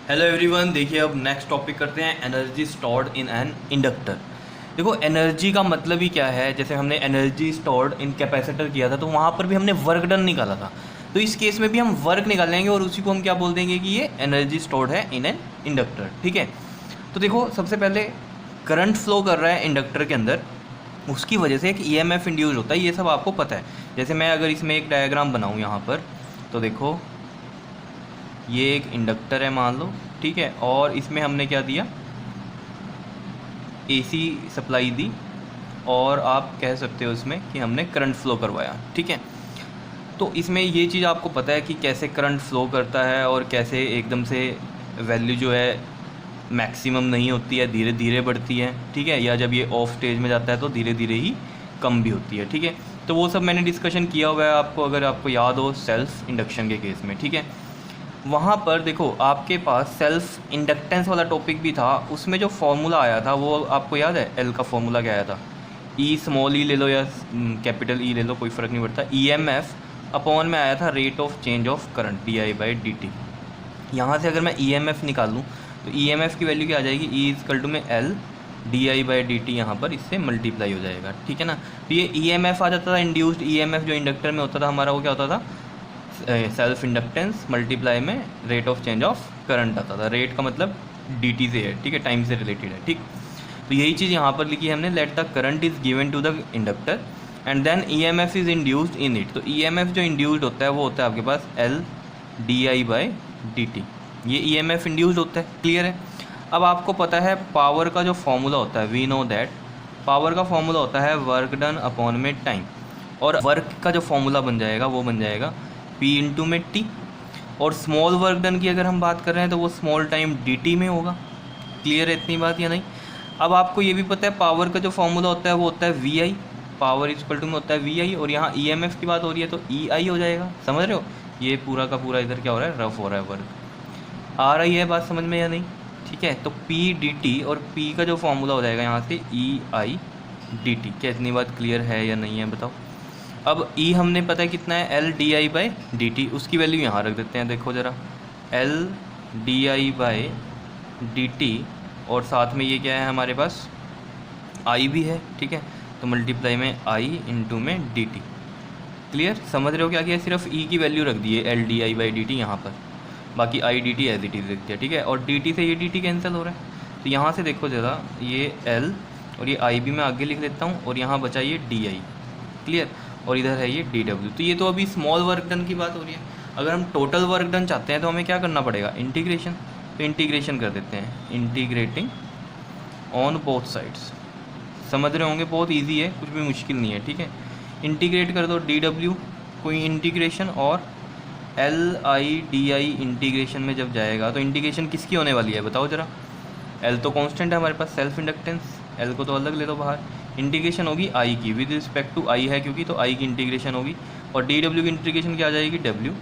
Hello everyone, देखिए अब next topic करते हैं energy stored in an inductor. देखो एनर्जी का मतलब ही क्या है। जैसे हमने एनर्जी स्टोर्ड इन कैपेसिटर किया था तो वहाँ पर भी हमने वर्क डन निकाला था, तो इस केस में भी हम वर्क निकालेंगे और उसी को हम क्या बोल देंगे कि ये एनर्जी स्टोर्ड है इन एन इंडक्टर। ठीक है, तो देखो सबसे पहले करंट फ्लो कर रहा है इंडक्टर के अंदर, उसकी वजह से एक ईएमएफ इंड्यूस होता है, ये सब आपको पता है। जैसे मैं अगर इसमें एक डायग्राम बनाऊँ यहाँ पर, तो देखो ये एक इंडक्टर है मान लो, ठीक है, और इसमें हमने क्या दिया, एसी सप्लाई दी, और आप कह सकते हो इसमें कि हमने करंट फ्लो करवाया। ठीक है, तो इसमें ये चीज़ आपको पता है कि कैसे करंट फ्लो करता है और कैसे एकदम से वैल्यू जो है मैक्सिमम नहीं होती है, धीरे धीरे बढ़ती है। ठीक है, या जब ये ऑफ स्टेज में जाता है तो धीरे धीरे ही कम भी होती है। ठीक है, तो वो सब मैंने डिस्कशन किया हुआ है आपको, अगर आपको याद हो सेल्फ इंडक्शन के केस में। ठीक है, वहाँ पर देखो आपके पास सेल्फ इंडक्टेंस वाला टॉपिक भी था, उसमें जो फॉर्मूला आया था वो आपको याद है। एल का फॉर्मूला क्या आया था, ई स्मॉल ई ले लो या कैपिटल ई ले लो, कोई फ़र्क नहीं पड़ता। ई एम एफ अपॉन में आया था rate of change of current D I by D T. यहाँ से अगर मैं ई एम एफ निकालूँ तो ई एम एफ की वैल्यू क्या आ जाएगी, ई इजकल टू में L D I by D T, यहाँ पर इससे मल्टीप्लाई हो जाएगा। ठीक है ना, तो ये ई एम एफ आ जाता था, इंड्यूस्ड ई एम एफ जो इंडक्टर में होता था हमारा, वो क्या होता था, सेल्फ इंडक्टेंस मल्टीप्लाई में rate of change of current आता था। रेट का मतलब dt से है, ठीक है, टाइम से रिलेटेड है। ठीक, तो यही चीज़ यहाँ पर लिखी है हमने, let the current is given to the inductor and then EMF is induced in it. तो ईएमएफ जो इंड्यूस्ड होता है वो होता है आपके पास L D I by D T, ये ईएमएफ इंड्यूस्ड होता है। क्लियर है। अब आपको पता है पावर का जो फॉर्मूला होता है, वी नो दैट पावर का फॉर्मूला होता है वर्क डन अपॉन में टाइम, और वर्क का जो फॉर्मूला बन जाएगा वो बन जाएगा P इंटू में टी, और स्मॉल वर्क डन की अगर हम बात कर रहे हैं तो वो स्मॉल टाइम डी टी में होगा। क्लियर है इतनी बात या नहीं। अब आपको ये भी पता है पावर का जो फॉर्मूला होता है वो होता है V I, power equal to में होता है वी आई, और यहाँ ई एम एफ की बात हो रही है तो ई आई हो जाएगा। समझ रहे हो, ये पूरा का पूरा इधर क्या हो रहा है, रफ हो रहा है वर्क। आ रही है बात समझ में या नहीं। ठीक है, तो पी डी टी और पी का जो फॉर्मूला हो जाएगा यहाँ से ई आई डी टी। क्या इतनी बात क्लियर है या नहीं है बताओ। अब E हमने पता है कितना है, L D I by D T, उसकी वैल्यू यहाँ रख देते हैं। देखो ज़रा, L D I by D T, और साथ में ये क्या है हमारे पास, I भी है। ठीक है, तो मल्टीप्लाई में I इंटू में डी टी। क्लियर, समझ रहे हो क्या किया, सिर्फ E की वैल्यू रख दी है L D I by D T यहाँ पर, बाकी I D T as it is रख दिया। ठीक है, और डी टी से ये डी टी कैंसिल हो रहा है, तो यहाँ से देखो ज़रा, ये L और ये I भी मैं आगे लिख लेता हूँ, और यहाँ बचा ये डी आई। क्लियर, और इधर है ये डी डब्ल्यू। तो ये तो अभी स्मॉल वर्क डन की बात हो रही है। अगर हम टोटल वर्क डन चाहते हैं तो हमें क्या करना पड़ेगा, इंटीग्रेशन। तो इंटीग्रेशन कर देते हैं, इंटीग्रेटिंग ऑन बोथ साइड्स। समझ रहे होंगे, बहुत इजी है, कुछ भी मुश्किल नहीं है। ठीक है, इंटीग्रेट कर दो डी डब्ल्यू कोई इंटीग्रेशन, और L I D I integration में जब जाएगा तो इंटीग्रेशन किसकी होने वाली है बताओ ज़रा। एल तो कांस्टेंट है हमारे पास, सेल्फ इंडक्टेंस, एल को तो अलग ले दो बाहर। इंटीग्रेशन होगी आई की, विद रिस्पेक्ट टू आई है क्योंकि, तो आई की इंटीग्रेशन होगी, और डी डब्ल्यू की इंटीग्रेशन क्या आ जाएगी, डब्ल्यू।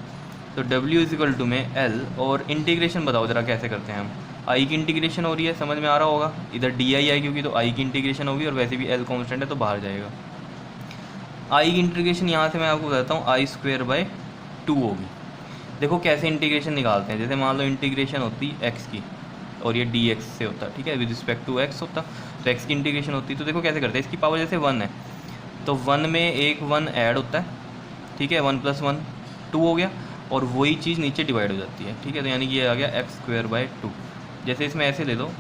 तो डब्ल्यू इज इक्वल टू में एल, और इंटीग्रेशन बताओ ज़रा कैसे करते हैं हम। आई की इंटीग्रेशन हो रही है, समझ में आ रहा होगा, इधर डी आई है क्योंकि, तो आई की इंटीग्रेशन होगी, और वैसे भी एल कॉन्स्टेंट है तो बाहर जाएगा। आई की इंटीग्रेशन यहाँ से मैं आपको बताता हूँ, आई स्क्वेयर बाई टू होगी। देखो कैसे इंटीग्रेशन निकालते हैं, जैसे मान लो इंटीग्रेशन होती एक्स की, और ये डी एक्स से होता, ठीक है, विद रिस्पेक्ट टू एक्स होता, तो एक्स की इंटीग्रेशन होती। तो देखो कैसे करते हैं, इसकी पावर जैसे 1 है तो 1 में एक 1 ऐड होता है। ठीक है, 1 + 1 2 हो गया, और वही चीज़ नीचे डिवाइड हो जाती है। ठीक है, तो यानी कि ये आ गया एक्स स्क्वायर बाई 2। जैसे इसमें ऐसे ले लो,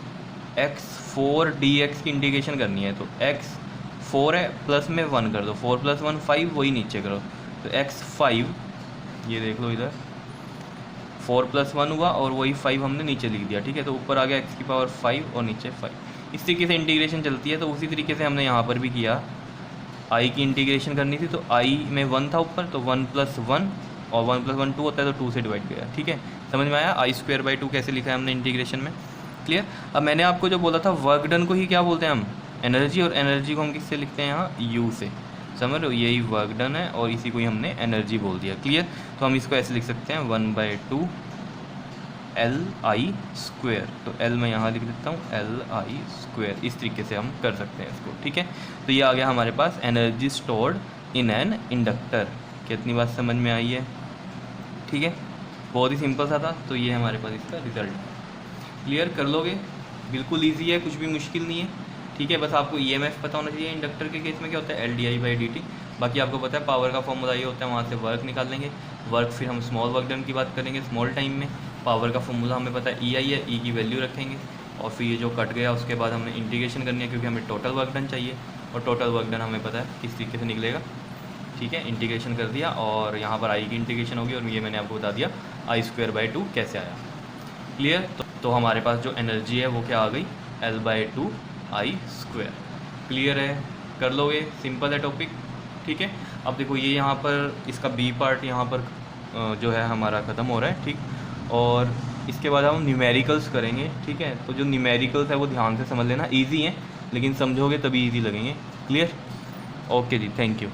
एक्स 4 डी एक्स की इंटीग्रेशन करनी है, तो एक्स 4 है, प्लस में 1 कर दो, 4 + 1 5, वही नीचे करो, तो एक्स 5, ये देख लो इधर 4 + 1 हुआ, और वही 5 हमने नीचे लिख दिया। ठीक है, तो ऊपर आ गया एक्स की पावर 5 और नीचे 5। इस तरीके से इंटीग्रेशन चलती है। तो उसी तरीके से हमने यहाँ पर भी किया, आई की इंटीग्रेशन करनी थी, तो आई में 1 था ऊपर, तो 1 + 1, और 1 + 1 2 होता है, तो 2 से डिवाइड किया। ठीक है, समझ में आया, आई स्क्वायर बाई 2 कैसे लिखा है हमने इंटीग्रेशन में। क्लियर। अब मैंने आपको जो बोला था वर्क डन को ही क्या बोलते हैं हम, एनर्जी, और एनर्जी को हम किससे लिखते हैं यहाँ, यू से। समझ रहे हो, यही वर्क डन है, और इसी को ही हमने एनर्जी बोल दिया। क्लियर, तो हम इसको ऐसे लिख सकते हैं 1/2 एल आई स्क्वेयर। तो एल मैं यहाँ लिख देता हूँ, एल आई स्क्वेयर। इस तरीके से हम कर सकते हैं इसको। ठीक है, तो ये आ गया हमारे पास energy stored in an inductor. कितनी बात समझ में आई है। ठीक है, बहुत ही सिंपल सा था। तो ये हमारे पास इसका रिजल्ट। क्लियर कर लोगे, बिल्कुल ईजी है, कुछ भी मुश्किल नहीं है। ठीक है, बस आपको ईएमएफ पता होना चाहिए। इंडक्टर के केस में क्या होता है, LDI/dt। बाकी आपको पता है पावर का फॉर्मूला ये होता है, वहाँ से वर्क निकाल लेंगे। वर्क फिर हम स्मॉल वर्क डन की बात करेंगे स्मॉल टाइम में। पावर का फॉर्मूला हमें पता है EI है, ई की वैल्यू रखेंगे और फिर ये जो कट गया उसके बाद हमने इंटीग्रेशन करनी है, क्योंकि हमें टोटल वर्क डन चाहिए और टोटल वर्क डन हमें पता है किस तरीके से निकलेगा। ठीक है, इंटीग्रेशन कर दिया और यहाँ पर आई की इंटीग्रेशन होगी और ये मैंने आपको बता दिया I²/2 कैसे आया। क्लियर। तो हमारे पास जो एनर्जी है वो क्या आ गई, L/2 I²। क्लियर है, कर लोगे, सिंपल है टॉपिक। ठीक है, अब देखो ये यहाँ पर इसका बी पार्ट यहाँ पर जो है हमारा ख़त्म हो रहा है। ठीक, और इसके बाद हम न्यूमेरिकल्स करेंगे। ठीक है, तो जो न्यूमेरिकल्स है वो ध्यान से समझ लेना, ईजी हैं लेकिन समझोगे तभी ईजी लगेंगे। क्लियर, ओके जी, थैंक यू।